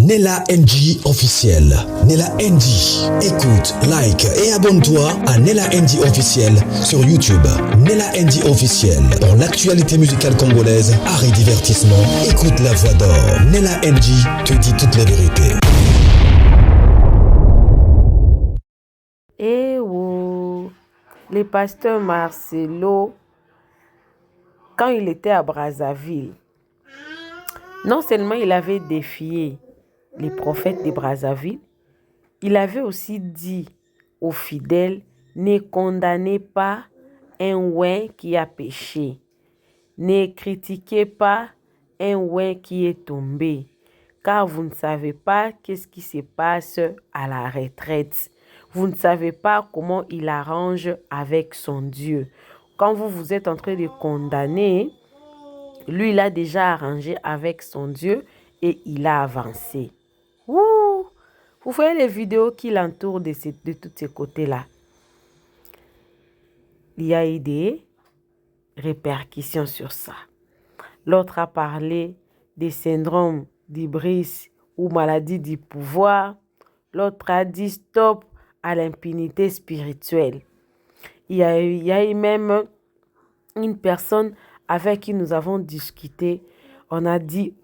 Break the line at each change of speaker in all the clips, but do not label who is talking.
Nella NG officiel. Nella NG. Écoute, like et abonne-toi à Nella NG officiel sur YouTube. Nella NG officiel. Pour l'actualité musicale congolaise, art et divertissement, écoute la voix d'or. Nella NG te dit toute la vérité.
Et oh, le pasteur Marcelo, quand il était à Brazzaville, non seulement il avait défié les prophètes de Brazzaville, il avait aussi dit aux fidèles, ne condamnez pas un ouin qui a péché, ne critiquez pas un ouin qui est tombé, car vous ne savez pas qu'est-ce qui se passe à la retraite. Vous ne savez pas comment il arrange avec son Dieu. Quand vous êtes en train de condamner, lui, il a déjà arrangé avec son Dieu et il a avancé. Ouh! Vous voyez les vidéos qui l'entourent de tous ces côtés-là. Il y a eu des répercussions sur ça. L'autre a parlé des syndromes d'Ibris ou maladie du pouvoir. L'autre a dit stop à l'impunité spirituelle. Il y a eu même une personne avec qui nous avons discuté. On a dit,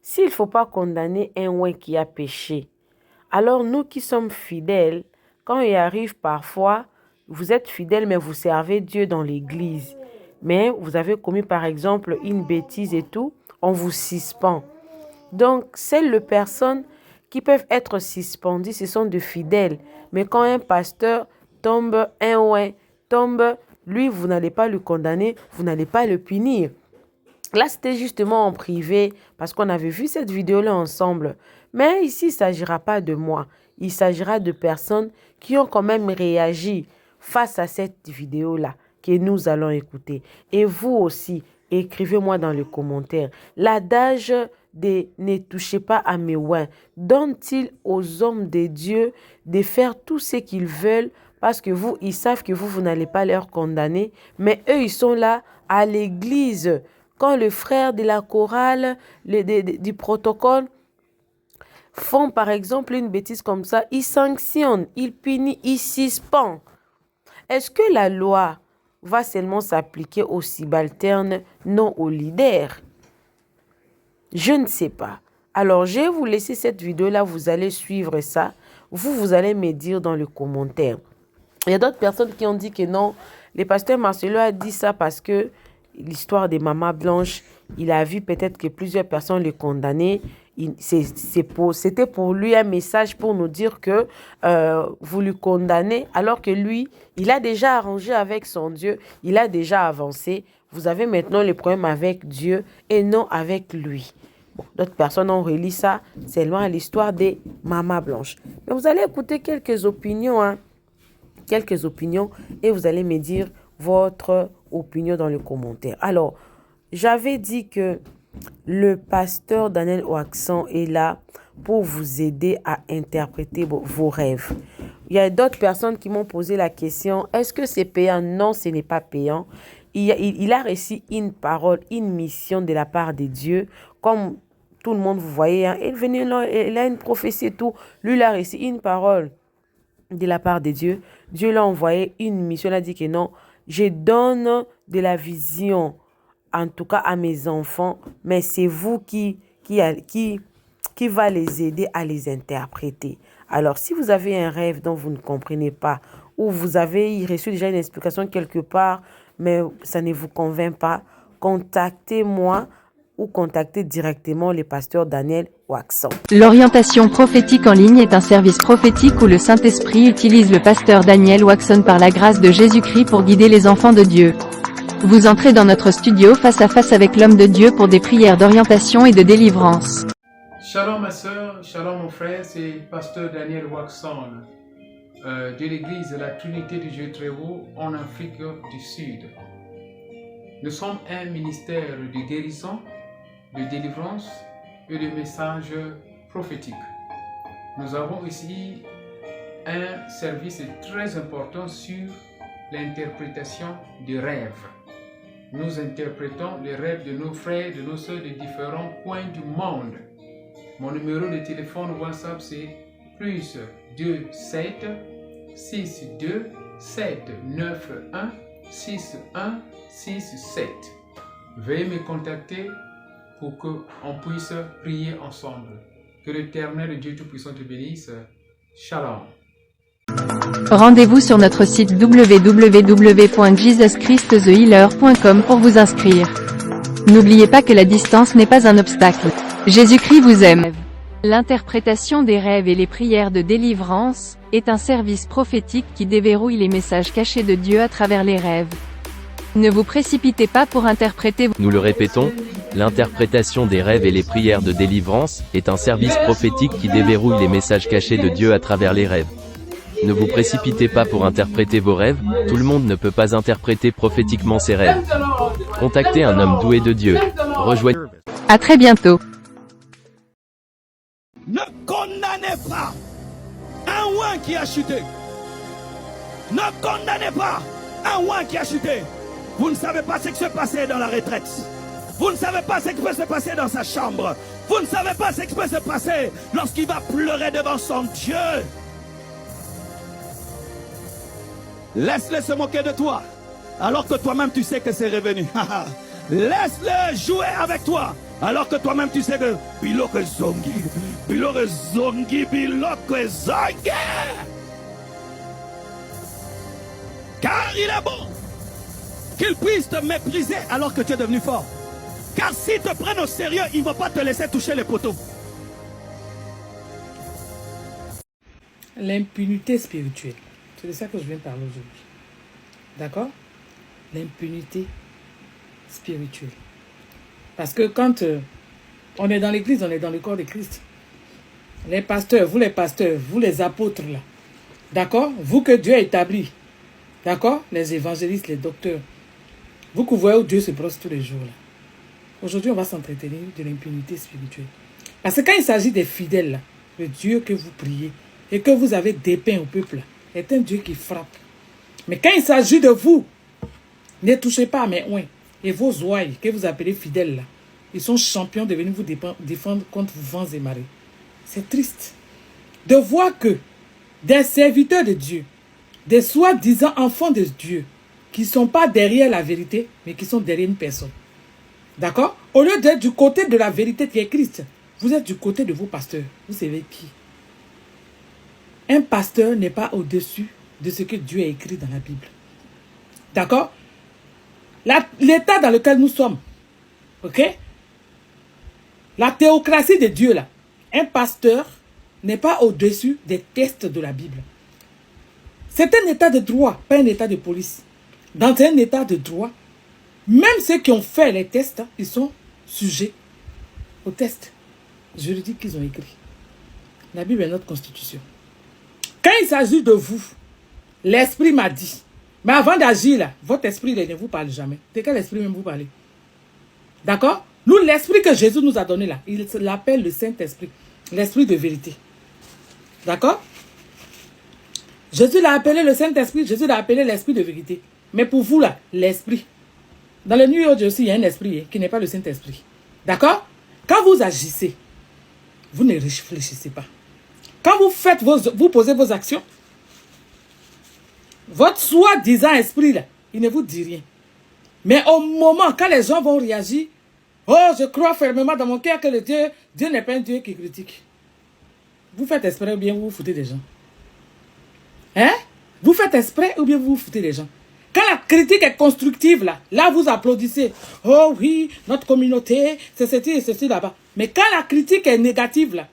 s'il ne faut pas condamner un ouin qui a péché, alors nous qui sommes fidèles, quand il arrive parfois, vous êtes fidèles mais vous servez Dieu dans l'église, mais vous avez commis par exemple une bêtise et tout, on vous suspend. Donc, c'est les personnes qui peuvent être suspendues, ce sont de fidèles. Mais quand un pasteur tombe, un ouin tombe, lui, vous n'allez pas le condamner, vous n'allez pas le punir. Là, c'était justement en privé, parce qu'on avait vu cette vidéo-là ensemble. Mais ici, il ne s'agira pas de moi. Il s'agira de personnes qui ont quand même réagi face à cette vidéo-là que nous allons écouter. Et vous aussi, écrivez-moi dans les commentaires. L'adage de ne touchez pas à mes ouins donne-t-il aux hommes de Dieu de faire tout ce qu'ils veulent parce que ils savent que vous n'allez pas leur condamner, mais eux, ils sont là à l'église. Quand le frère de la chorale, du protocole, font par exemple une bêtise comme ça, ils sanctionnent, ils punissent, ils suspendent. Est-ce que la loi va seulement s'appliquer aux subalternes, non aux leaders? Je ne sais pas. Alors, je vais vous laisser cette vidéo-là, vous allez suivre ça. Vous allez me dire dans les commentaires. Il y a d'autres personnes qui ont dit que non, le pasteur Marcelo a dit ça parce que l'histoire des mamans blanches, il a vu peut-être que plusieurs personnes le condamnaient. C'était pour lui un message pour nous dire que vous le condamnez alors que lui, il a déjà arrangé avec son Dieu, il a déjà avancé. Vous avez maintenant le problème avec Dieu et non avec lui. Bon, d'autres personnes ont relis ça, c'est loin à l'histoire des mamans blanches. Mais vous allez écouter quelques opinions, quelques opinions et vous allez me dire votre opinion dans les commentaires. Alors, j'avais dit que le pasteur Daniel Oakson est là pour vous aider à interpréter vos rêves. Il y a d'autres personnes qui m'ont posé la question, est-ce que c'est payant? Non, ce n'est pas payant. Il a reçu une parole, une mission de la part de Dieu, comme tout le monde, vous voyez, il a une prophétie et tout. Lui, il a reçu une parole de la part de Dieu. Dieu l'a envoyé une mission, il a dit que non, je donne de la vision, en tout cas à mes enfants, mais c'est vous qui va les aider à les interpréter. Alors, si vous avez un rêve dont vous ne comprenez pas, ou vous avez reçu déjà une explication quelque part, mais ça ne vous convainc pas, contactez-moi ou contactez directement le pasteur Daniel Oakson.
L'orientation prophétique en ligne est un service prophétique où le Saint-Esprit utilise le pasteur Daniel Oakson par la grâce de Jésus-Christ pour guider les enfants de Dieu. Vous entrez dans notre studio face à face avec l'homme de Dieu pour des prières d'orientation et de délivrance.
Shalom ma soeur, shalom mon frère, c'est pasteur Daniel Oakson de l'église de la Trinité du Dieu très haut en Afrique du Sud. Nous sommes un ministère de guérison, de délivrance et de messages prophétiques. Nous avons ici un service très important sur l'interprétation des rêves. Nous interprétons les rêves de nos frères et de nos sœurs de différents coins du monde. Mon numéro de téléphone WhatsApp c'est plus 27 62 7 91 61 67. Veuillez me contacter pour qu'on puisse prier ensemble. Que l'Éternel Dieu Tout-Puissant te bénisse. Shalom.
Rendez-vous sur notre site www.jesuschristthehealer.com pour vous inscrire. N'oubliez pas que la distance n'est pas un obstacle. Jésus-Christ vous aime. L'interprétation des rêves et les prières de délivrance est un service prophétique qui déverrouille les messages cachés de Dieu à travers les rêves. Ne vous précipitez pas pour interpréter.
Nous le répétons, l'interprétation des rêves et les prières de délivrance est un service prophétique qui déverrouille les messages cachés de Dieu à travers les rêves. Ne vous précipitez pas pour interpréter vos rêves, tout le monde ne peut pas interpréter prophétiquement ses rêves. Contactez un homme doué de Dieu. Rejoignez.
À très bientôt.
Ne condamnez pas un oin qui a chuté. Ne condamnez pas un oin qui a chuté. Vous ne savez pas ce qui se passait dans la retraite. Vous ne savez pas ce qui peut se passer dans sa chambre. Vous ne savez pas ce qui peut se passer lorsqu'il va pleurer devant son Dieu. Laisse-le se moquer de toi, alors que toi-même tu sais que c'est revenu. Laisse-le jouer avec toi, alors que toi-même tu sais que Biloke Zongi, Biloke Zongi, Biloke Zongi. Car il est bon qu'il puisse te mépriser alors que tu es devenu fort. Car s'ils te prennent au sérieux, ils ne vont pas te laisser toucher les poteaux.
L'impunité spirituelle. C'est de ça que je viens de parler aujourd'hui. D'accord? L'impunité spirituelle. Parce que quand on est dans l'église, on est dans le corps de Christ. Les pasteurs, vous les apôtres là. D'accord? Vous que Dieu a établi. D'accord? Les évangélistes, les docteurs. Vous que vous voyez où Dieu se brosse tous les jours là. Aujourd'hui, on va s'entretenir de l'impunité spirituelle. Parce que quand il s'agit des fidèles là, le Dieu que vous priez et que vous avez dépeint au peuple là, est un Dieu qui frappe. Mais quand il s'agit de vous, ne touchez pas à mes oins. Et vos ouailles, que vous appelez fidèles là, ils sont champions de venir vous défendre contre vents et marées. C'est triste de voir que des serviteurs de Dieu, des soi-disant enfants de Dieu, qui ne sont pas derrière la vérité, mais qui sont derrière une personne. D'accord? Au lieu d'être du côté de la vérité qui est Christ, vous êtes du côté de vos pasteurs. Vous savez qui? Un pasteur n'est pas au-dessus de ce que Dieu a écrit dans la Bible. D'accord? L'état dans lequel nous sommes, ok? La théocratie de Dieu, là, un pasteur n'est pas au-dessus des textes de la Bible. C'est un état de droit, pas un état de police. Dans un état de droit, même ceux qui ont fait les tests, ils sont sujets aux tests juridiques qu'ils ont écrits. La Bible est notre constitution. Quand il s'agit de vous, l'esprit m'a dit. Mais avant d'agir, là, votre esprit ne vous parle jamais. De quel esprit même vous parlez? D'accord? Nous, l'esprit que Jésus nous a donné là, il l'appelle le Saint-Esprit. L'esprit de vérité. D'accord? Jésus l'a appelé le Saint-Esprit, Jésus l'a appelé l'esprit de vérité. Mais pour vous là, l'esprit. Dans le New York aussi, il y a un esprit qui n'est pas le Saint-Esprit. D'accord? Quand vous agissez, vous ne réfléchissez pas. Quand vous posez vos actions, votre soi-disant esprit, là, il ne vous dit rien. Mais au moment, quand les gens vont réagir, oh, je crois fermement dans mon cœur que Dieu n'est pas un Dieu qui critique. Vous faites exprès ou bien vous vous foutez des gens? Hein? Vous faites exprès ou bien vous vous foutez des gens? Quand la critique est constructive, là vous applaudissez. Oh oui, notre communauté, c'est ceci et ceci là-bas. Mais quand la critique est négative, là,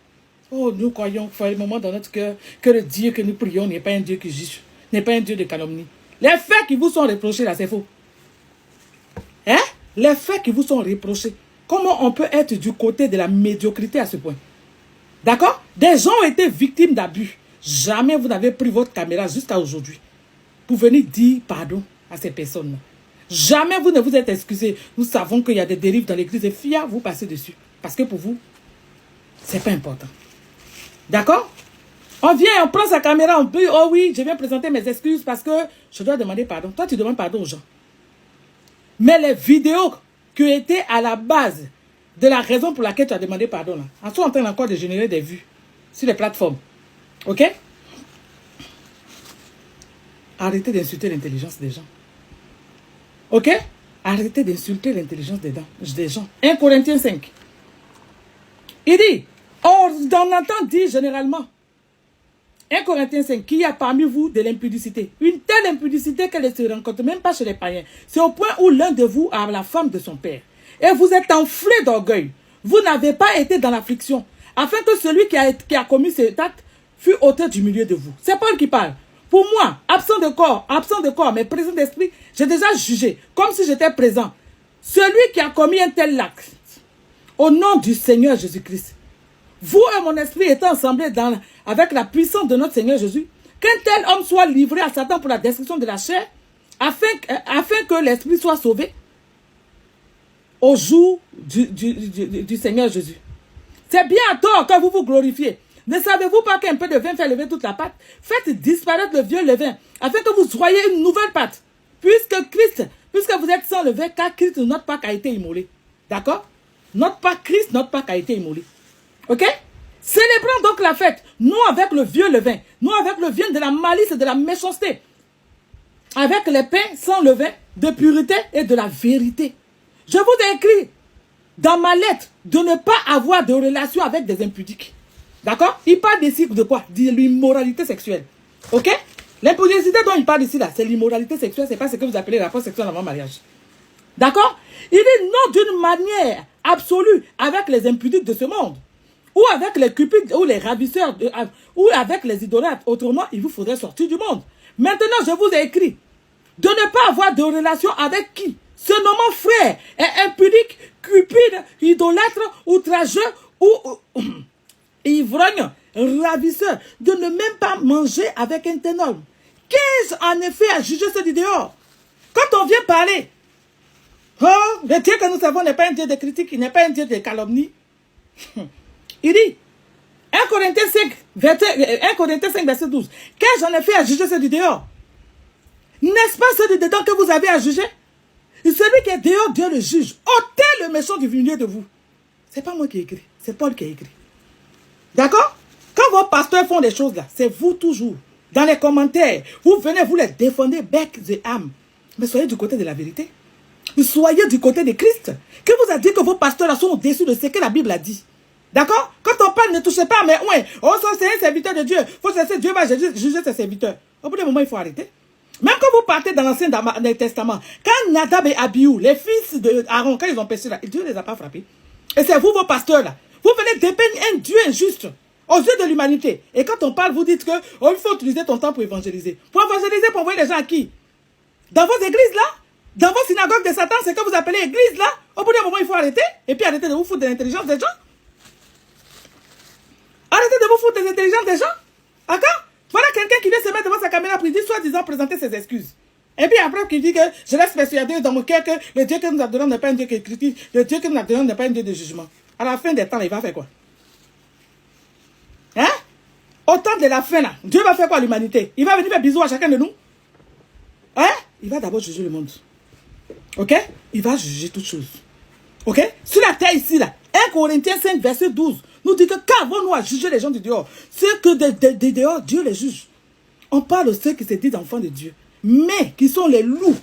oh, nous croyons fermement dans notre cœur que le Dieu que nous prions n'est pas un Dieu qui juge, n'est pas un Dieu de calomnie. Les faits qui vous sont reprochés là, c'est faux. Hein? Les faits qui vous sont reprochés. Comment on peut être du côté de la médiocrité à ce point? D'accord? Des gens ont été victimes d'abus. Jamais vous n'avez pris votre caméra jusqu'à aujourd'hui pour venir dire pardon à ces personnes-là. Jamais vous ne vous êtes excusé. Nous savons qu'il y a des dérives dans l'église et fiers, vous passez dessus. Parce que pour vous, c'est pas important. D'accord? On vient, on prend sa caméra, on dit, oh oui, je viens présenter mes excuses parce que je dois demander pardon. Toi, tu demandes pardon aux gens. Mais les vidéos qui étaient à la base
de la raison pour laquelle tu as demandé pardon. Là. En sont en train encore de générer des vues sur les plateformes. Ok? Arrêtez d'insulter l'intelligence des gens. Ok? Arrêtez d'insulter l'intelligence des gens. 1 Corinthiens 5. Il dit, on entend dire généralement, 1 Corinthiens 5, qu'il y a parmi vous de l'impudicité. Une telle impudicité qu'elle ne se rencontre même pas chez les païens. C'est au point où l'un de vous a la femme de son père. Et vous êtes enflé d'orgueil. Vous n'avez pas été dans l'affliction. Afin que celui qui a commis cet acte fût ôté du milieu de vous. C'est Paul qui parle. Pour moi, absent de corps, mais présent d'esprit, j'ai déjà jugé, comme si j'étais présent. Celui qui a commis un tel acte, au nom du Seigneur Jésus-Christ, vous et mon esprit étant ensemblés avec la puissance de notre Seigneur Jésus, qu'un tel homme soit livré à Satan pour la destruction de la chair, afin que l'esprit soit sauvé au jour du Seigneur Jésus. C'est bien à tort que vous vous glorifiez. Ne savez-vous pas qu'un peu de vin fait lever toute la pâte? Faites disparaître le vieux levain, afin que vous soyez une nouvelle pâte. Puisque vous êtes sans levain, car Christ, notre Pâque, a été immolé. D'accord? Notre Pâque a été immolé. Ok? Célébrons donc la fête, non avec le vieux levain, non avec le vin de la malice et de la méchanceté, avec les pains sans levain, de pureté et de la vérité. Je vous ai écrit dans ma lettre de ne pas avoir de relation avec des impudiques. D'accord? Il parle ici de quoi? De l'immoralité sexuelle. Ok? L'impudicité dont il parle ici, là, c'est l'immoralité sexuelle, c'est pas ce que vous appelez rapport sexuel avant mariage. D'accord? Il dit non d'une manière absolue avec les impudiques de ce monde, ou avec les cupides, ou les ravisseurs, ou avec les idolâtres. Autrement, il vous faudrait sortir du monde. Maintenant, je vous ai écrit de ne pas avoir de relation avec qui se nommant frère est impudique, cupide, idolâtre, outrageux ou ivrogne, ravisseur, de ne même pas manger avec un tel homme. Qu'ai-je en effet à juger ce du dehors? Quand on vient parler, oh, le Dieu que nous savons n'est pas un Dieu de critique, il n'est pas un Dieu de calomnie. Il dit, 1 Corinthiens 5, verset 12, qu'ai-je en effet à juger ce du dehors? N'est-ce pas ce du dedans que vous avez à juger? Celui qui est dehors, Dieu le juge. Ôtez le méchant du milieu de vous. C'est pas moi qui ai écrit, c'est Paul qui a écrit. D'accord? Quand vos pasteurs font des choses là, c'est vous toujours. Dans les commentaires, vous venez, vous les défendez bec et âme. Mais soyez du côté de la vérité. Soyez du côté de Christ. Qui vous a dit que vos pasteurs là sont au-dessus de ce que la Bible a dit? D'accord? Quand on parle, ne touchez pas, mais ouais, oh, ça c'est un serviteur de Dieu. Faut cesser, Dieu va juger ses serviteurs. Au bout d'un moment, il faut arrêter. Même quand vous partez dans l'Ancien Testament, quand Nadab et Abihu, les fils d'Aaron, quand ils ont péché là, Dieu ne les a pas frappés. Et c'est vous, vos pasteurs là. Vous venez dépeindre un Dieu injuste aux yeux de l'humanité. Et quand on parle, vous dites que oh, il faut utiliser ton temps pour évangéliser. Pour évangéliser, pour envoyer les gens à qui? Dans vos églises là? Dans vos synagogues de Satan, c'est que vous appelez église là? Au bout d'un moment, il faut arrêter. Et puis arrêter de vous foutre de l'intelligence des gens. Arrêtez de vous foutre des intelligences des gens. D'accord? Voilà quelqu'un qui vient se mettre devant sa caméra pour dire, soi-disant, présenter ses excuses. Et puis après, qui dit que je laisse persuader dans mon cœur que le Dieu que nous adorons n'est pas un Dieu qui critique, le Dieu que nous adorons n'est pas un Dieu de jugement. À la fin des temps, il va faire quoi? Hein? Au temps de la fin, là, Dieu va faire quoi à l'humanité? Il va venir faire bisous à chacun de nous? Hein? Il va d'abord juger le monde. Ok? Il va juger toutes choses. Ok? Sur la terre ici, là, 1 Corinthiens 5, verset 12, nous dit que qu'avons-nous à juger les gens du dehors? Ceux que de dehors, Dieu les juge. On parle de ceux qui se disent enfants de Dieu, mais qui sont les loups,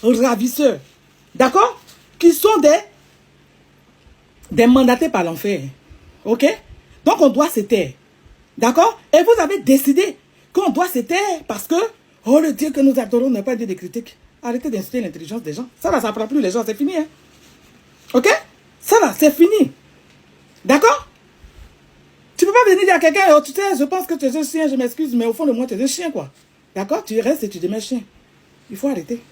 ravisseurs. D'accord? Qui sont des mandatés par l'enfer. Ok? Donc on doit se taire. D'accord? Et vous avez décidé qu'on doit se taire parce que, oh, le Dieu que nous adorons n'est pas un Dieu de critique. Arrêtez d'insulter l'intelligence des gens. Ça va, ça ne prend plus les gens, c'est fini. Hein? Ok? Ça va, c'est fini. D'accord? Tu ne peux pas venir dire à quelqu'un, oh, tu sais, je pense que tu es un chien, je m'excuse, mais au fond de moi, tu es un chien, quoi. D'accord? Tu restes et tu deviens chien. Il faut arrêter.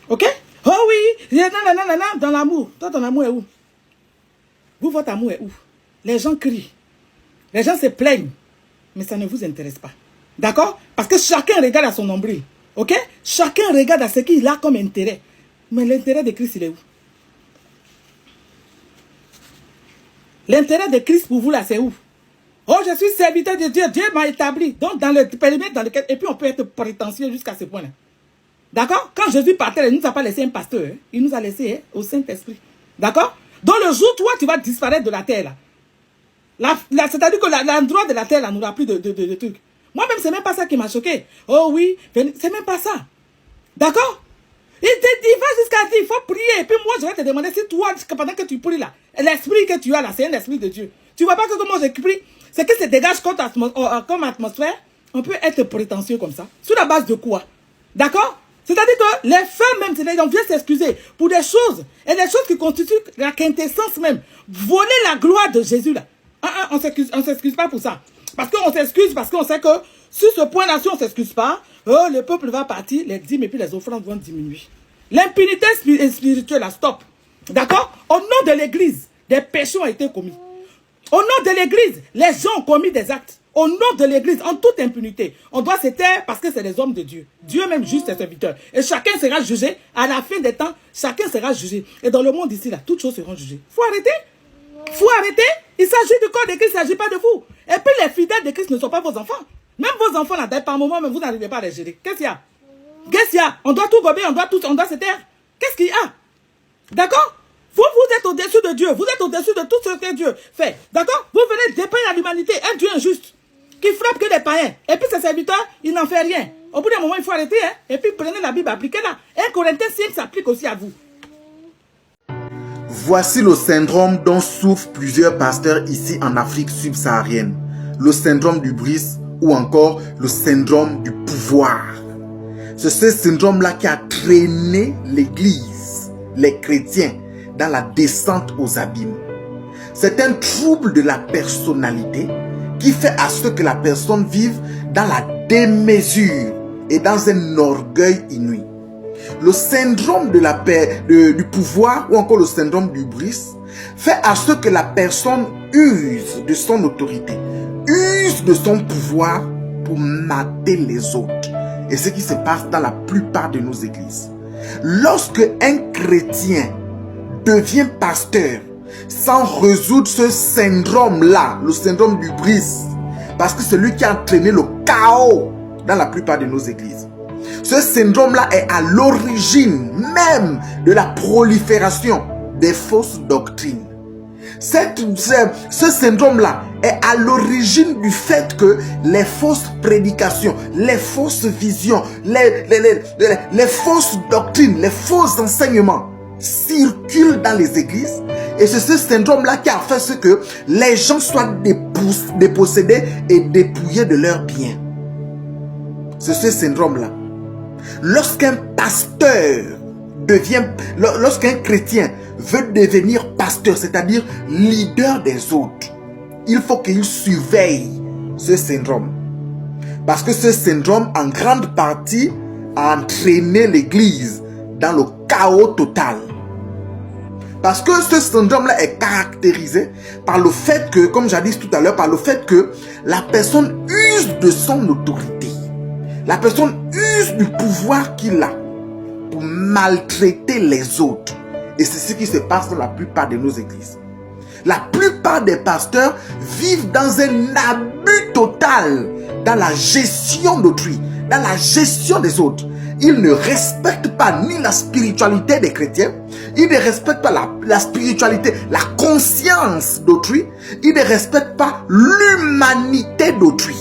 Ok? Oh oui, dans l'amour. Toi, ton amour est où? Vous, votre amour est où? Les gens crient. Les gens se plaignent. Mais ça ne vous intéresse pas. D'accord? Parce que chacun regarde à son nombril. Ok? Chacun regarde à ce qu'il a comme intérêt. Mais l'intérêt de Christ, il est où? L'intérêt de Christ pour vous là, c'est où? Oh, je suis serviteur de Dieu. Dieu m'a établi. Donc, dans le périmètre dans lequel... Et puis, on peut être prétentieux jusqu'à ce point-là. D'accord? Quand Jésus partait, il ne nous a pas laissé un pasteur. Hein? Il nous a laissé au Saint-Esprit. D'accord? Dans le jour, toi, tu vas disparaître de la terre. C'est-à-dire que l'endroit de la terre là, n'aura plus de trucs. Moi-même, c'est même pas ça qui m'a choqué. Oh oui, c'est même pas ça. D'accord? Il va jusqu'à dire, il faut prier. Et puis moi, je vais te demander si toi, pendant que tu pries là, l'esprit que tu as là, c'est un esprit de Dieu. Tu vois pas que comment je prie? C'est que ça dégage comme atmosphère. On peut être prétentieux comme ça. Sur la base de quoi? D'accord? C'est-à-dire que les femmes même, on vient s'excuser pour des choses. Et des choses qui constituent la quintessence même. Voler la gloire de Jésus là. On s'excuse pas pour ça. Parce qu'on s'excuse, parce qu'on sait que sur ce point-là, si on ne s'excuse pas, le peuple va partir, les dîmes et puis les offrandes vont diminuer. L'impunité spirituelle, là, stop. D'accord? Au nom de l'église, des péchés ont été commis. Au nom de l'église, les gens ont commis des actes. Au nom de l'église, en toute impunité, on doit se taire parce que c'est des hommes de Dieu. Dieu même juge ses serviteurs. Et chacun sera jugé. À la fin des temps, chacun sera jugé. Et dans le monde ici, là, toutes choses seront jugées. Faut arrêter. Faut arrêter. Il s'agit du corps de Christ, il ne s'agit pas de vous. Et puis les fidèles de Christ ne sont pas vos enfants. Même vos enfants, là, par moment, même vous n'arrivez pas à les gérer. Qu'est-ce qu'il y a? Qu'est-ce qu'il y a? On doit tout gober, on doit se taire. Qu'est-ce qu'il y a? D'accord? Vous êtes au-dessus de Dieu. Vous êtes au-dessus de tout ce que Dieu fait. D'accord? Vous venez dépeindre à l'humanité un Dieu injuste qui frappe que des païens. Et puis ses serviteurs, il n'en fait rien. Au bout d'un moment, il faut arrêter. Hein? Et puis prenez la Bible, appliquez-la. 1 Corinthiens 5 s'applique aussi à vous.
Voici le syndrome dont souffrent plusieurs pasteurs ici en Afrique subsaharienne. Le syndrome du bris ou encore le syndrome du pouvoir. C'est ce syndrome-là qui a traîné l'Église, les chrétiens, dans la descente aux abîmes. C'est un trouble de la personnalité qui fait à ce que la personne vive dans la démesure et dans un orgueil inouï. Le syndrome de du pouvoir ou encore le syndrome du bris fait à ce que la personne use de son autorité, use de son pouvoir pour mater les autres. Et ce qui se passe dans la plupart de nos églises. Lorsque un chrétien devient pasteur sans résoudre ce syndrome-là, le syndrome du bris, parce que c'est lui qui a entraîné le chaos dans la plupart de nos églises. Ce syndrome-là est à l'origine même de la prolifération des fausses doctrines. Ce syndrome-là est à l'origine du fait que les fausses prédications, les fausses visions, les fausses doctrines, les faux enseignements circulent dans les églises. Et c'est ce syndrome-là qui a fait ce que les gens soient dépossédés et dépouillés de leurs biens. C'est ce syndrome-là. Lorsqu'un chrétien veut devenir pasteur, c'est-à-dire leader des autres, il faut qu'il surveille ce syndrome. Parce que ce syndrome, en grande partie, a entraîné l'Église dans le chaos total. Parce que ce syndrome-là est caractérisé par le fait que, comme j'ai dit tout à l'heure, par le fait que la personne use de son autorité. La personne use du pouvoir qu'il a pour maltraiter les autres. Et c'est ce qui se passe dans la plupart de nos églises. La plupart des pasteurs vivent dans un abus total dans la gestion d'autrui, dans la gestion des autres. Ils ne respectent pas ni la spiritualité des chrétiens, ils ne respectent pas la spiritualité, la conscience d'autrui, ils ne respectent pas l'humanité d'autrui.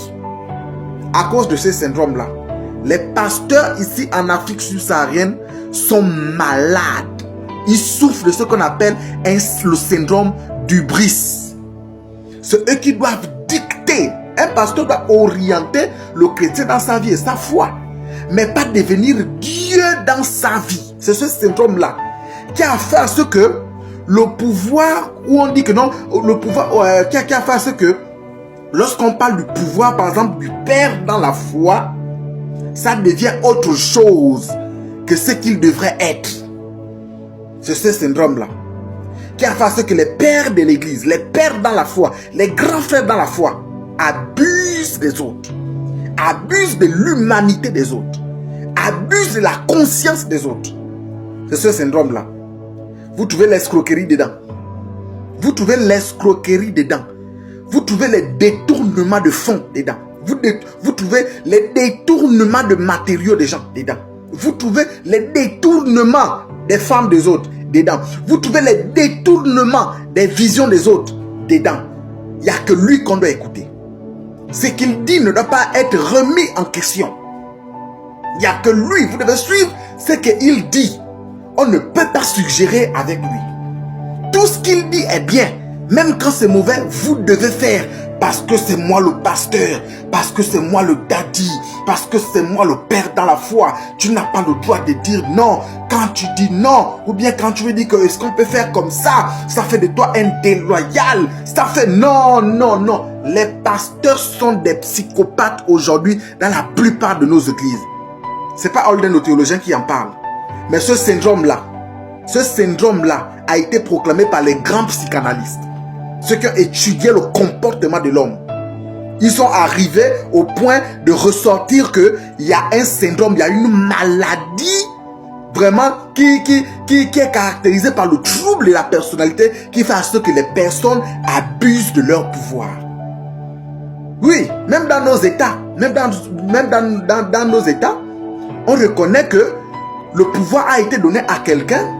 À cause de ce syndrome-là, les pasteurs ici en Afrique subsaharienne sont malades. Ils souffrent de ce qu'on appelle le syndrome du bris. C'est eux qui doivent dicter. Un pasteur doit orienter le chrétien dans sa vie et sa foi, mais pas devenir Dieu dans sa vie. C'est ce syndrome-là qui a fait à ce que le pouvoir, où on dit que non, le pouvoir qui a fait à ce que lorsqu'on parle du pouvoir, par exemple, du Père dans la foi, ça devient autre chose que ce qu'il devrait être. C'est ce syndrome-là qui a fait à ce que les pères de l'Église, les pères dans la foi, les grands frères dans la foi, abusent des autres, abusent de l'humanité des autres, abusent de la conscience des autres. C'est ce syndrome-là. Vous trouvez l'escroquerie dedans. Vous trouvez l'escroquerie dedans. Vous trouvez les détournements de fonds dedans. Vous trouvez les détournements de matériaux des gens dedans. Vous trouvez les détournements des femmes des autres. dedans. Vous trouvez les détournements des visions des autres dedans. Il n'y a que lui qu'on doit écouter. Ce qu'il dit ne doit pas être remis en question. Il n'y a que lui. Vous devez suivre ce qu'il dit. On ne peut pas suggérer avec lui. Tout ce qu'il dit est bien. Même quand c'est mauvais, vous devez faire. Parce que c'est moi le pasteur. Parce que c'est moi le daddy. Parce que c'est moi le père dans la foi. Tu n'as pas le droit de dire non. Quand tu dis non, ou bien quand tu veux dire que est-ce qu'on peut faire comme ça, ça fait de toi un déloyal. Ça fait non, non, non. Les pasteurs sont des psychopathes aujourd'hui dans la plupart de nos églises. C'est pas Holden le théologien qui en parle. Mais ce syndrome-là a été proclamé par les grands psychanalystes. Ceux qui ont étudié le comportement de l'homme. Ils sont arrivés au point de ressortir qu'il y a un syndrome, il y a une maladie vraiment qui est caractérisée par le trouble de la personnalité qui fait à ce que les personnes abusent de leur pouvoir. Oui, même dans nos États, dans nos États, on reconnaît que le pouvoir a été donné à quelqu'un,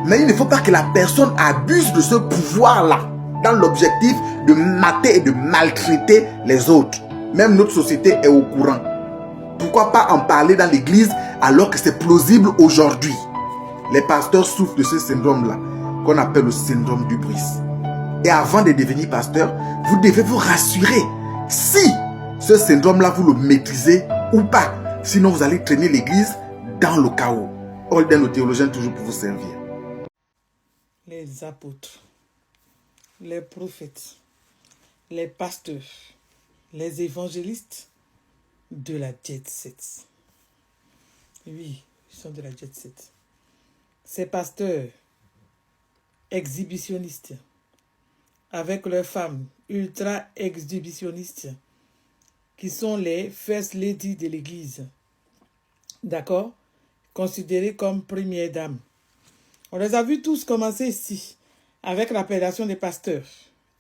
mais il ne faut pas que la personne abuse de ce pouvoir-là dans l'objectif de mater et de maltraiter les autres. Même notre société est au courant. Pourquoi pas en parler dans l'église alors que c'est plausible aujourd'hui? Les pasteurs souffrent de ce syndrome-là, qu'on appelle le syndrome du bris. Et avant de devenir pasteur, vous devez vous rassurer si ce syndrome-là vous le maîtrisez ou pas. Sinon, vous allez traîner l'église dans le chaos. Holden le théologien toujours pour vous servir.
Les apôtres, les prophètes, les pasteurs, les évangélistes de la jet set. Oui, ils sont de la jet set. Ces pasteurs exhibitionnistes, avec leurs femmes ultra exhibitionnistes, qui sont les first ladies de l'église, d'accord, considérées comme premières dames. On les a vus tous commencer ici, avec l'appellation des pasteurs.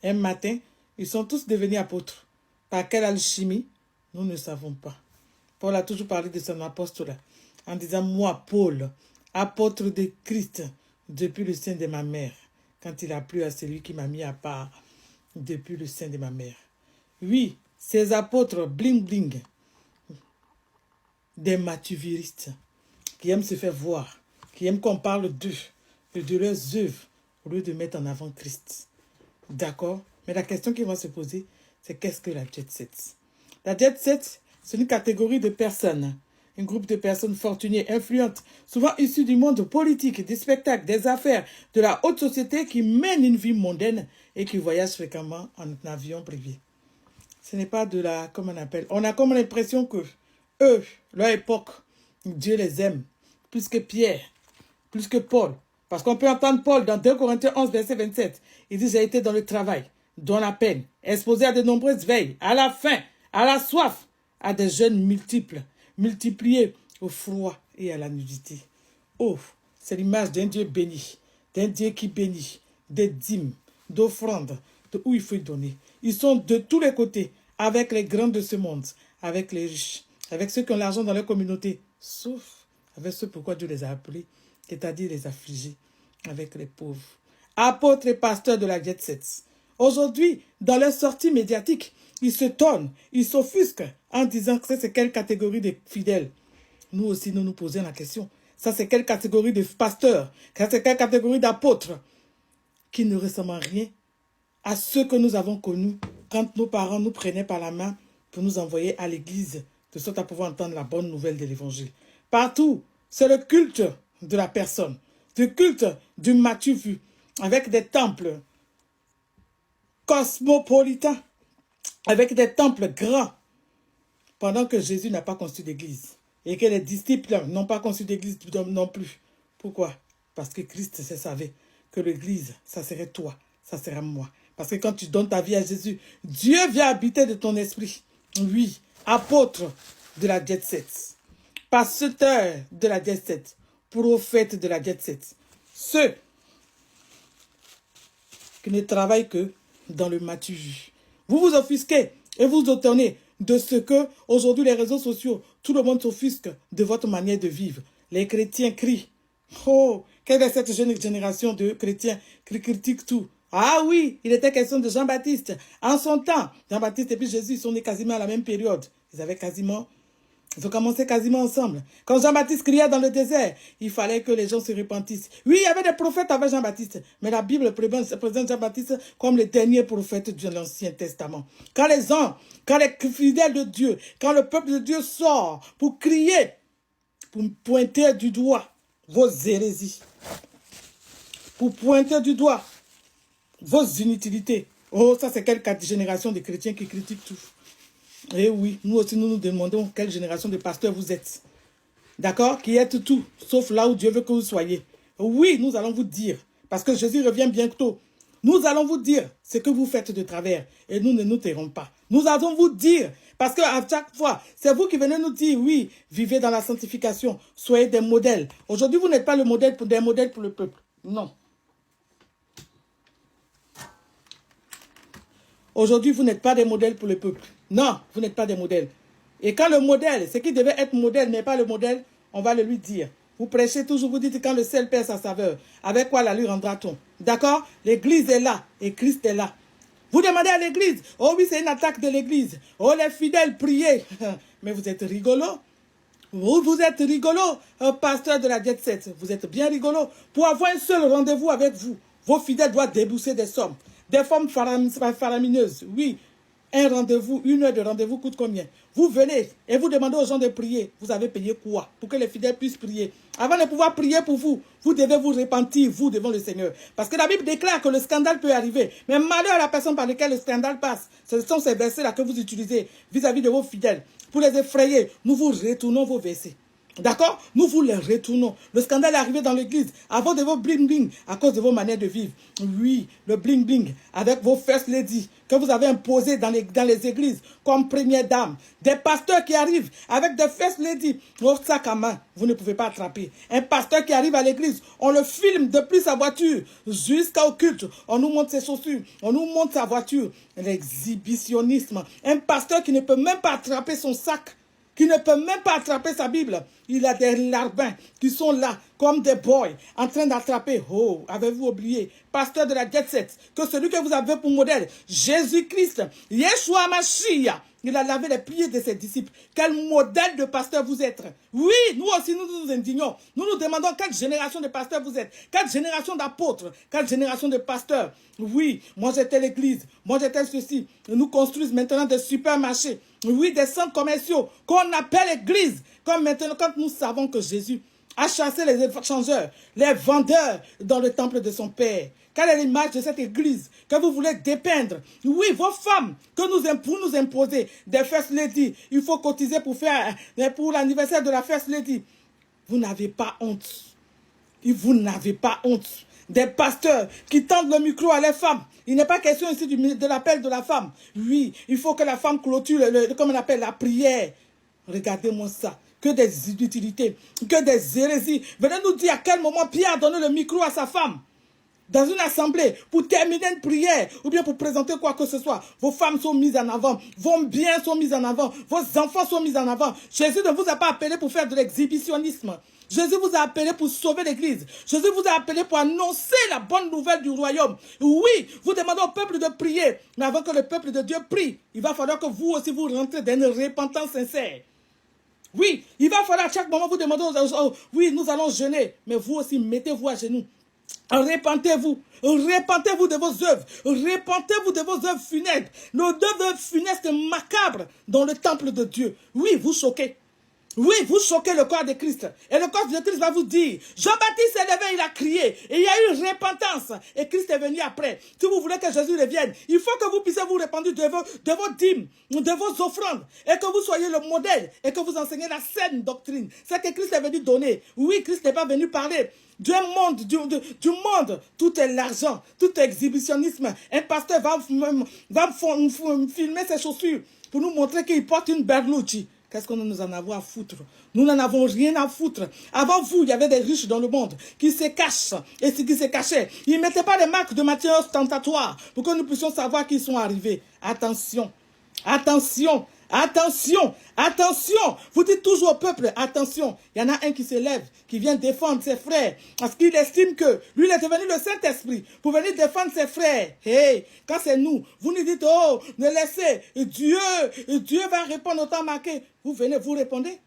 Un matin, ils sont tous devenus apôtres. Par quelle alchimie? Nous ne savons pas. Paul a toujours parlé de son apostolat, en disant, moi, Paul, apôtre de Christ, depuis le sein de ma mère, quand il a plu à celui qui m'a mis à part, depuis le sein de ma mère. Oui, ces apôtres bling bling, des mathuviristes, qui aiment se faire voir, qui aiment qu'on parle d'eux, et de leurs œuvres, au lieu de mettre en avant Christ. D'accord? Mais la question qui va se poser, c'est qu'est-ce que la jet set? La jet set, c'est une catégorie de personnes, un groupe de personnes fortunées, influentes, souvent issues du monde politique, des spectacles, des affaires, de la haute société qui mènent une vie mondaine et qui voyagent fréquemment en avion privé. Ce n'est pas de la, comment on appelle, on a comme l'impression que eux, leur époque, Dieu les aime, plus que Pierre, plus que Paul. Parce qu'on peut entendre Paul dans 2 Corinthiens 11, verset 27. Il dit, j'ai été dans le travail, dans la peine, exposé à de nombreuses veilles, à la faim, à la soif, à des jeûnes multiples, multipliés au froid et à la nudité. Oh, c'est l'image d'un Dieu béni, d'un Dieu qui bénit, des dîmes, d'offrandes, de où il faut donner. Ils sont de tous les côtés, avec les grands de ce monde, avec les riches, avec ceux qui ont l'argent dans leur communauté, sauf avec ceux pourquoi Dieu les a appelés, c'est-à-dire les affligés, avec les pauvres. Apôtres et pasteurs de la jet set. Aujourd'hui, dans leurs sorties médiatiques, ils se tonnent, ils s'offusquent en disant que c'est quelle catégorie de fidèles. Nous aussi, nous nous posons la question. Ça, c'est quelle catégorie de pasteurs? Ça, c'est quelle catégorie d'apôtres qui ne ressemblent à rien à ceux que nous avons connus quand nos parents nous prenaient par la main pour nous envoyer à l'église, de sorte à pouvoir entendre la bonne nouvelle de l'évangile. Partout, c'est le culte de la personne, le culte du Matthieu vu, avec des temples cosmopolitains, avec des temples grands, pendant que Jésus n'a pas construit d'église et que les disciples n'ont pas construit d'église non plus. Pourquoi? Parce que Christ savait que l'église, ça serait toi, ça serait moi. Parce que quand tu donnes ta vie à Jésus, Dieu vient habiter de ton esprit. Oui, apôtre de la jet set, pasteur de la jet set, prophète de la jet set. Ceux qui ne travaillent que dans le Matthieu. Vous vous offusquez et vous étonnez de ce que, aujourd'hui, les réseaux sociaux, tout le monde s'offusque de votre manière de vivre. Les chrétiens crient Oh, quelle est cette jeune génération de chrétiens qui critiquent tout? Ah oui, il était question de Jean-Baptiste. En son temps, Jean-Baptiste et puis Jésus, ils sont nés quasiment à la même période. Ils ont commencé quasiment ensemble. Quand Jean-Baptiste criait dans le désert, il fallait que les gens se repentissent. Oui, il y avait des prophètes avec Jean-Baptiste, mais la Bible présente Jean-Baptiste comme le dernier prophète de l'Ancien Testament. Quand les fidèles de Dieu, quand le peuple de Dieu sort pour crier, pour pointer du doigt vos hérésies, pour pointer du doigt vos inutilités. Oh, ça c'est quelle génération de chrétiens qui critiquent tout. Eh oui, nous aussi nous nous demandons quelle génération de pasteurs vous êtes. D'accord? Qui êtes tout, sauf là où Dieu veut que vous soyez. Oui, nous allons vous dire, parce que Jésus revient bientôt. Nous allons vous dire ce que vous faites de travers et nous ne nous tairons pas. Nous allons vous dire, parce que à chaque fois, c'est vous qui venez nous dire, oui, vivez dans la sanctification, soyez des modèles. Aujourd'hui, vous n'êtes pas des modèles pour le peuple. Non. Aujourd'hui, vous n'êtes pas des modèles pour le peuple. Non, vous n'êtes pas des modèles. Et quand le modèle, ce qui devait être modèle n'est pas le modèle, on va le lui dire. Vous prêchez toujours, vous dites quand le sel perd sa saveur, avec quoi la lui rendra-t-on? D'accord? L'église est là et Christ est là. Vous demandez à l'église, oh oui, c'est une attaque de l'église. Oh, les fidèles, priez. Mais vous êtes rigolo. Vous êtes rigolo, pasteur de la Jet Set. Vous êtes bien rigolo. Pour avoir un seul rendez-vous avec vous, vos fidèles doivent débourser des sommes. Des formes faramineuses, oui. Un rendez-vous, 1 heure de rendez-vous coûte combien? Vous venez et vous demandez aux gens de prier. Vous avez payé quoi? Pour que les fidèles puissent prier. Avant de pouvoir prier pour vous, vous devez vous repentir, vous, devant le Seigneur. Parce que la Bible déclare que le scandale peut arriver. Mais malheur à la personne par laquelle le scandale passe. Ce sont ces versets-là que vous utilisez vis-à-vis de vos fidèles. Pour les effrayer, nous vous retournons vos versets. D'accord? Nous vous les retournons. Le scandale est arrivé dans l'église avant de vos bling-bling à cause de vos manières de vivre. Oui, le bling-bling avec vos first ladies que vous avez imposées dans les églises comme première dame. Des pasteurs qui arrivent avec des first ladies au sac à main. Vous ne pouvez pas attraper. Un pasteur qui arrive à l'église, on le filme depuis sa voiture jusqu'au culte. On nous montre ses chaussures, on nous montre sa voiture. L'exhibitionnisme. Un pasteur qui ne peut même pas attraper son sac, qui ne peut même pas attraper sa Bible. Il a des larbins qui sont là, comme des boys, en train d'attraper. Oh, avez-vous oublié, pasteur de la Jet Set, que celui que vous avez pour modèle, Jésus-Christ, Yeshua Mashiach, il a lavé les pieds de ses disciples. Quel modèle de pasteur vous êtes? Oui, nous aussi, nous nous indignons. Nous nous demandons quelle génération de pasteurs vous êtes. Quelle génération d'apôtres. Quelle génération de pasteurs. Oui, moi j'étais l'église. Moi j'étais ceci. Nous construisons maintenant des supermarchés. Oui, des centres commerciaux qu'on appelle église. Comme maintenant, quand nous savons que Jésus a chassé les échangeurs, les vendeurs dans le temple de son Père. Quelle est l'image de cette église que vous voulez dépeindre? Oui, vos femmes, pour nous imposer des first lady, il faut cotiser pour l'anniversaire de la first lady. Vous n'avez pas honte. Vous n'avez pas honte. Des pasteurs qui tendent le micro à les femmes. Il n'est pas question ici de l'appel de la femme. Oui, il faut que la femme clôture, comme on appelle, la prière. Regardez-moi ça. Que des inutilités, que des hérésies. Venez nous dire à quel moment Pierre a donné le micro à sa femme. Dans une assemblée, pour terminer une prière, ou bien pour présenter quoi que ce soit. Vos femmes sont mises en avant, vos biens sont mis en avant, vos enfants sont mis en avant. Jésus ne vous a pas appelé pour faire de l'exhibitionnisme. Jésus vous a appelé pour sauver l'église. Jésus vous a appelé pour annoncer la bonne nouvelle du royaume. Oui, vous demandez au peuple de prier. Mais avant que le peuple de Dieu prie, il va falloir que vous aussi vous rentrez dans une repentance sincère. Oui, il va falloir à chaque moment vous demander, oui, nous allons jeûner. Mais vous aussi, mettez-vous à genoux. Repentez-vous. Repentez-vous de vos œuvres. Repentez-vous de vos œuvres funèbres. Nos œuvres funestes macabres dans le temple de Dieu. Oui, vous choquez. Oui, vous choquez le corps de Christ. Et le corps de Christ va vous dire, Jean-Baptiste s'est levé, il a crié. Et il y a eu repentance. Et Christ est venu après. Si vous voulez que Jésus revienne, il faut que vous puissiez vous répandre de vos dîmes, de vos offrandes. Et que vous soyez le modèle. Et que vous enseignez la saine doctrine. C'est que Christ est venu donner. Oui, Christ n'est pas venu parler du monde. Tout est l'argent. Tout est exhibitionnisme. Un pasteur va filmer ses chaussures pour nous montrer qu'il porte une Berlucci. Qu'est-ce que nous en avons à foutre? Nous n'en avons rien à foutre. Avant vous, il y avait des riches dans le monde qui se cachent et qui se cachaient. Ils ne mettaient pas des marques de matière ostentatoire pour que nous puissions savoir qu'ils sont arrivés. Attention, attention, Attention, attention. Vous dites toujours au peuple, attention. Il y en a un qui se lève, qui vient défendre ses frères. Parce qu'il estime que lui, il est devenu le Saint-Esprit pour venir défendre ses frères. Hey, quand c'est nous, vous nous dites, oh, ne laissez, Dieu va répondre au temps marqué. Vous venez, vous répondez.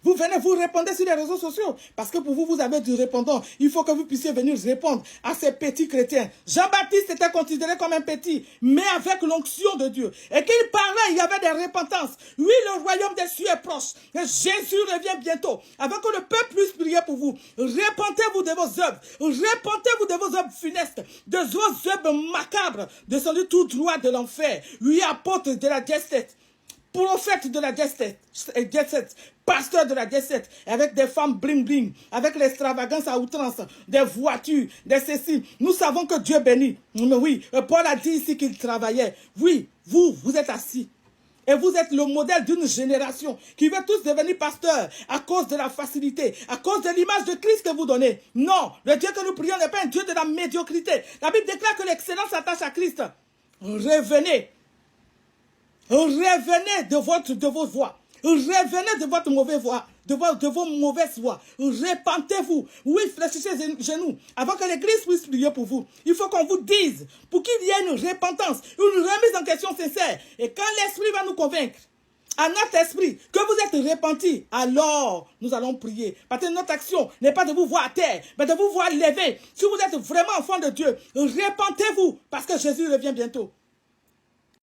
Vous venez, vous répondez sur les réseaux sociaux. Parce que pour vous, vous avez du répondant. Il faut que vous puissiez venir répondre à ces petits chrétiens. Jean-Baptiste était considéré comme un petit, mais avec l'onction de Dieu. Et qu'il parlait, il y avait des repentances. Oui, le royaume des cieux est proche. Et Jésus revient bientôt. Avant que le peuple puisse prier pour vous. Repentez-vous de vos œuvres. Repentez-vous de vos œuvres funestes. De vos œuvres macabres. Descendus tout droit de l'enfer. Oui, apôtre de la Jet-Set. Prophète de la Jet-Set, pasteur de la Jet-Set, avec des femmes bling-bling, avec l'extravagance à outrance, des voitures, des ceci. Nous savons que Dieu bénit. Mais oui, Paul a dit ici qu'il travaillait. Oui, vous êtes assis. Et vous êtes le modèle d'une génération qui veut tous devenir pasteurs à cause de la facilité, à cause de l'image de Christ que vous donnez. Non, le Dieu que nous prions n'est pas un Dieu de la médiocrité. La Bible déclare que l'excellence s'attache à Christ. Revenez. Revenez de vos voies. Revenez de votre mauvaise voie, de vos mauvaises voies. Repentez-vous. Oui, fléchissez les genoux. Avant que l'Église puisse prier pour vous, il faut qu'on vous dise, pour qu'il y ait une repentance, une remise en question sincère. Et quand l'Esprit va nous convaincre, à notre esprit, que vous êtes repentis, alors nous allons prier. Parce que notre action n'est pas de vous voir à terre, mais de vous voir lever. Si vous êtes vraiment enfant de Dieu, repentez-vous, parce que Jésus revient bientôt.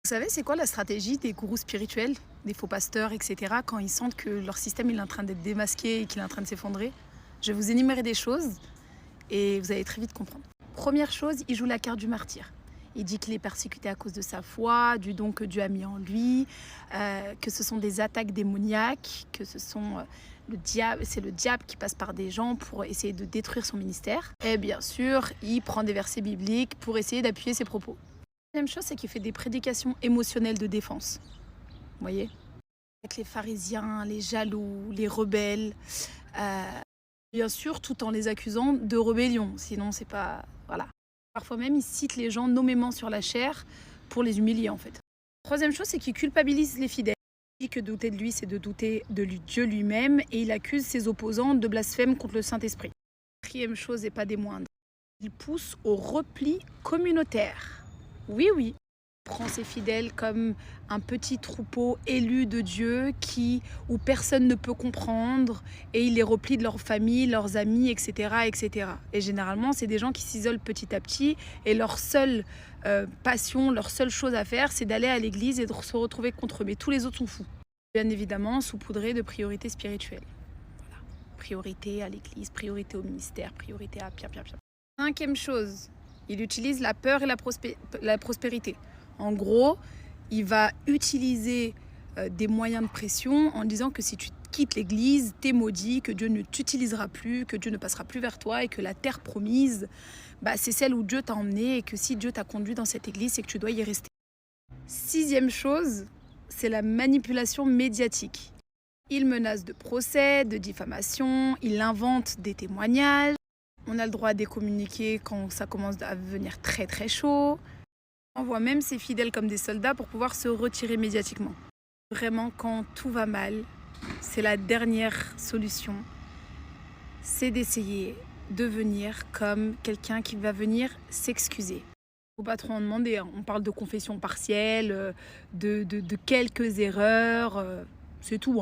Vous savez, c'est quoi la stratégie des gourous spirituels, des faux pasteurs, etc., quand ils sentent que leur système il est en train d'être démasqué et qu'il est en train de s'effondrer? Je vais vous énumérer des choses et vous allez très vite comprendre. Première chose, il joue la carte du martyr. Il dit qu'il est persécuté à cause de sa foi, du don que Dieu a mis en lui, que ce sont des attaques démoniaques, que ce sont c'est le diable qui passe par des gens pour essayer de détruire son ministère. Et bien sûr, il prend des versets bibliques pour essayer d'appuyer ses propos. La deuxième chose, c'est qu'il fait des prédications émotionnelles de défense. Vous voyez? Avec les pharisiens, les jaloux, les rebelles. Bien sûr, tout en les accusant de rébellion. Sinon, c'est pas... Voilà. Parfois même, il cite les gens nommément sur la chair pour les humilier, en fait. Troisième chose, c'est qu'il culpabilise les fidèles. Il dit que douter de lui, c'est de douter de Dieu lui-même. Et il accuse ses opposants de blasphème contre le Saint-Esprit. Quatrième chose, et pas des moindres, il pousse au repli communautaire. Oui, oui. Il prend ses fidèles comme un petit troupeau élu de Dieu où personne ne peut comprendre et il les replie de leur famille, leurs amis, etc. etc. Et généralement, c'est des gens qui s'isolent petit à petit et leur seule passion, leur seule chose à faire, c'est d'aller à l'église et de se retrouver contre eux. Mais tous les autres sont fous. Bien évidemment, saupoudrés de priorités spirituelles. Voilà. Priorité à l'église, priorité au ministère, priorité à pia. Cinquième chose. Il utilise la peur et la prospérité. En gros, il va utiliser des moyens de pression en disant que si tu quittes l'église, t'es maudit, que Dieu ne t'utilisera plus, que Dieu ne passera plus vers toi et que la terre promise, c'est celle où Dieu t'a emmené et que si Dieu t'a conduit dans cette église, c'est que tu dois y rester. Sixième chose, c'est la manipulation médiatique. Il menace de procès, de diffamation, il invente des témoignages. On a le droit à décommuniquer quand ça commence à devenir très très chaud. On voit même ses fidèles comme des soldats pour pouvoir se retirer médiatiquement. Vraiment, quand tout va mal, c'est la dernière solution. C'est d'essayer de venir comme quelqu'un qui va venir s'excuser. Il ne faut pas trop en demander. On parle de confession partielle, de quelques erreurs, c'est tout.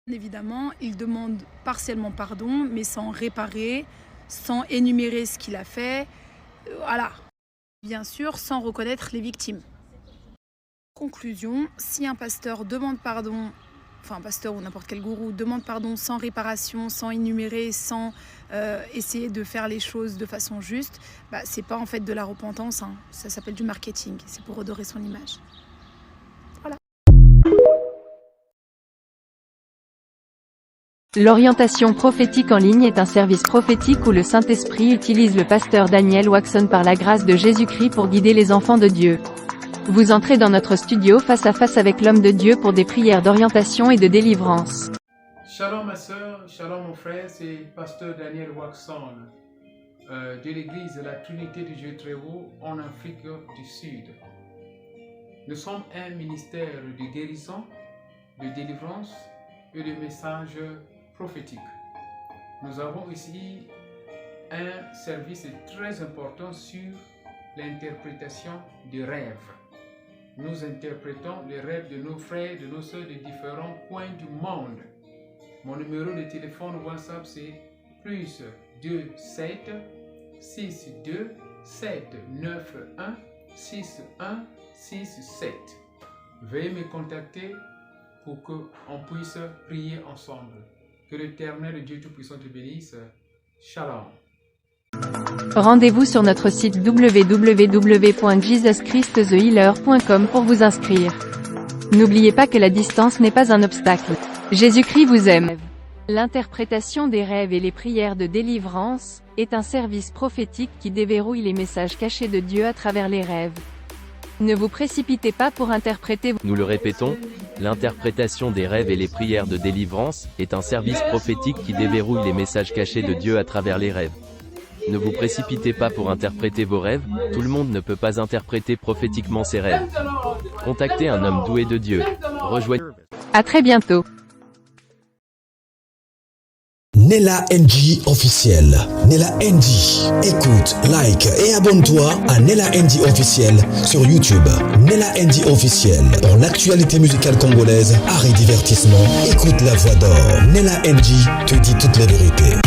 Bien évidemment, il demande partiellement pardon, mais sans réparer, sans énumérer ce qu'il a fait, voilà. Bien sûr, sans reconnaître les victimes. Conclusion, si un pasteur demande pardon, enfin un pasteur ou n'importe quel gourou demande pardon sans réparation, sans énumérer, sans essayer de faire les choses de façon juste, c'est pas en fait de la repentance, hein. Ça s'appelle du marketing, c'est pour redorer son image. Voilà.
L'orientation prophétique en ligne est un service prophétique où le Saint-Esprit utilise le pasteur Daniel Waxon par la grâce de Jésus-Christ pour guider les enfants de Dieu. Vous entrez dans notre studio face à face avec l'homme de Dieu pour des prières d'orientation et de délivrance.
Shalom ma soeur, shalom mon frère, c'est pasteur Daniel Waxon de l'église de la Trinité du Dieu très haut en Afrique du Sud. Nous sommes un ministère de guérison, de délivrance et de messages prophétiques. Nous avons ici un service très important sur l'interprétation des rêves. Nous interprétons les rêves de nos frères, de nos soeurs de différents coins du monde. Mon numéro de téléphone WhatsApp c'est plus 27 62 791 6167. Veuillez me contacter pour qu'on puisse prier ensemble. Que l'Éternel Dieu Tout-Puissant te bénisse. Shalom.
Rendez-vous sur notre site www.jesuschristthehealer.com pour vous inscrire. N'oubliez pas que la distance n'est pas un obstacle. Jésus-Christ vous aime. L'interprétation des rêves et les prières de délivrance est un service prophétique qui déverrouille les messages cachés de Dieu à travers les rêves. Ne vous précipitez pas pour interpréter.
Nous le répétons, l'interprétation des rêves et les prières de délivrance est un service prophétique qui déverrouille les messages cachés de Dieu à travers les rêves. Ne vous précipitez pas pour interpréter vos rêves, tout le monde ne peut pas interpréter prophétiquement ses rêves. Contactez un homme doué de Dieu. Rejoignez.
À très bientôt.
Nella NG officiel. Nella NG. Écoute, like et abonne-toi à Nella NG officiel sur YouTube. Nella NG officiel. Pour l'actualité musicale congolaise, art et divertissement, écoute la voix d'or. Nella NG te dit toutes les vérités.